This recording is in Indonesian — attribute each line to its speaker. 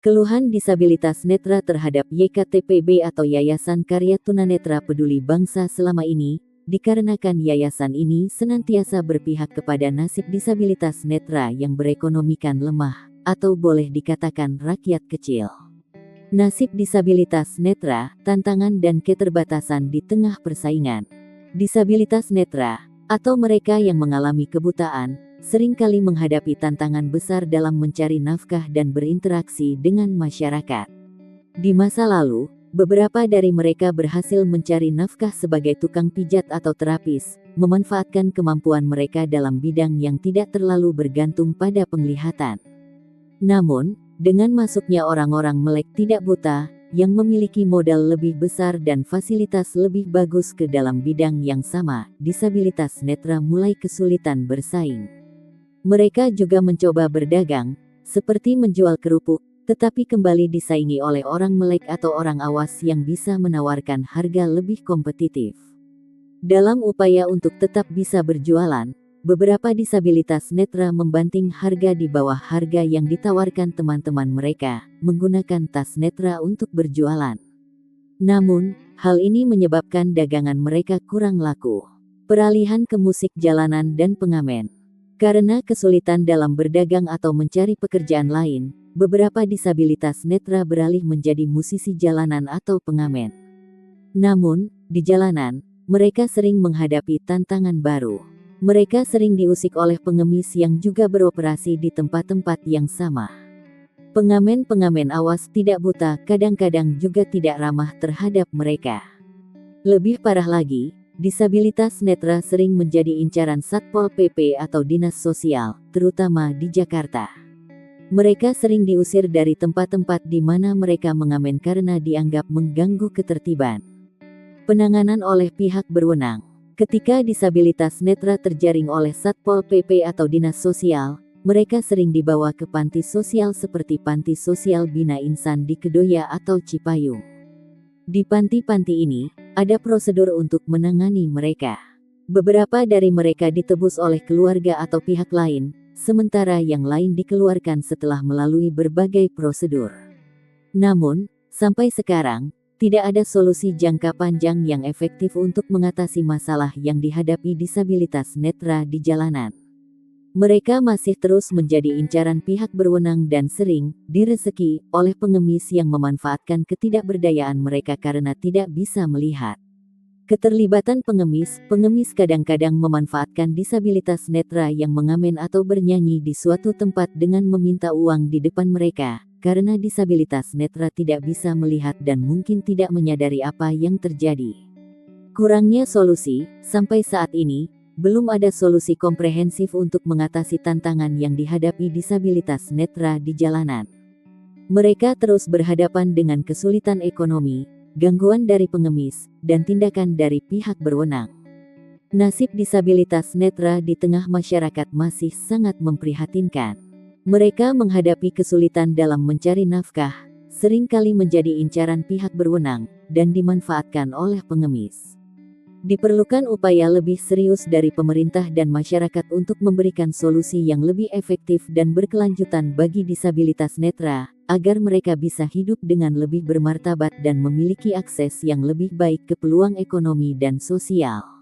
Speaker 1: Keluhan disabilitas netra terhadap YKTPB atau Yayasan Karya Tunanetra Peduli Bangsa selama ini, dikarenakan yayasan ini senantiasa berpihak kepada nasib disabilitas netra yang berekonomikan lemah, atau boleh dikatakan rakyat kecil. Nasib disabilitas netra, tantangan dan keterbatasan di tengah persaingan. Disabilitas netra, atau mereka yang mengalami kebutaan, seringkali menghadapi tantangan besar dalam mencari nafkah dan berinteraksi dengan masyarakat. Di masa lalu, beberapa dari mereka berhasil mencari nafkah sebagai tukang pijat atau terapis, memanfaatkan kemampuan mereka dalam bidang yang tidak terlalu bergantung pada penglihatan. Namun, dengan masuknya orang-orang melek tidak buta, yang memiliki modal lebih besar dan fasilitas lebih bagus ke dalam bidang yang sama, disabilitas netra mulai kesulitan bersaing. Mereka juga mencoba berdagang, seperti menjual kerupuk, tetapi kembali disaingi oleh orang melek atau orang awas yang bisa menawarkan harga lebih kompetitif. Dalam upaya untuk tetap bisa berjualan, beberapa disabilitas netra membanting harga di bawah harga yang ditawarkan teman-teman mereka, menggunakan tas netra untuk berjualan. Namun, hal ini menyebabkan dagangan mereka kurang laku. Peralihan ke musik jalanan dan pengamen. Karena kesulitan dalam berdagang atau mencari pekerjaan lain, beberapa disabilitas netra beralih menjadi musisi jalanan atau pengamen. Namun, di jalanan, mereka sering menghadapi tantangan baru. Mereka sering diusik oleh pengemis yang juga beroperasi di tempat-tempat yang sama. Pengamen-pengamen awas tidak buta kadang-kadang juga tidak ramah terhadap mereka. Lebih parah lagi, disabilitas netra sering menjadi incaran Satpol PP atau Dinas Sosial, terutama di Jakarta. Mereka sering diusir dari tempat-tempat di mana mereka mengamen karena dianggap mengganggu ketertiban. Penanganan oleh pihak berwenang. Ketika disabilitas netra terjaring oleh Satpol PP atau Dinas Sosial, mereka sering dibawa ke panti sosial seperti Panti Sosial Bina Insan di Kedoya atau Cipayung. Di panti-panti ini, ada prosedur untuk menangani mereka. Beberapa dari mereka ditebus oleh keluarga atau pihak lain, sementara yang lain dikeluarkan setelah melalui berbagai prosedur. Namun, sampai sekarang, tidak ada solusi jangka panjang yang efektif untuk mengatasi masalah yang dihadapi disabilitas netra di jalanan. Mereka masih terus menjadi incaran pihak berwenang dan sering direzeki oleh pengemis yang memanfaatkan ketidakberdayaan mereka karena tidak bisa melihat. Keterlibatan pengemis kadang-kadang memanfaatkan disabilitas netra yang mengamen atau bernyanyi di suatu tempat dengan meminta uang di depan mereka, karena disabilitas netra tidak bisa melihat dan mungkin tidak menyadari apa yang terjadi. Kurangnya solusi, sampai saat ini, belum ada solusi komprehensif untuk mengatasi tantangan yang dihadapi disabilitas netra di jalanan. Mereka terus berhadapan dengan kesulitan ekonomi, gangguan dari pengemis, dan tindakan dari pihak berwenang. Nasib disabilitas netra di tengah masyarakat masih sangat memprihatinkan. Mereka menghadapi kesulitan dalam mencari nafkah, seringkali menjadi incaran pihak berwenang, dan dimanfaatkan oleh pengemis. Diperlukan upaya lebih serius dari pemerintah dan masyarakat untuk memberikan solusi yang lebih efektif dan berkelanjutan bagi disabilitas netra, agar mereka bisa hidup dengan lebih bermartabat dan memiliki akses yang lebih baik ke peluang ekonomi dan sosial.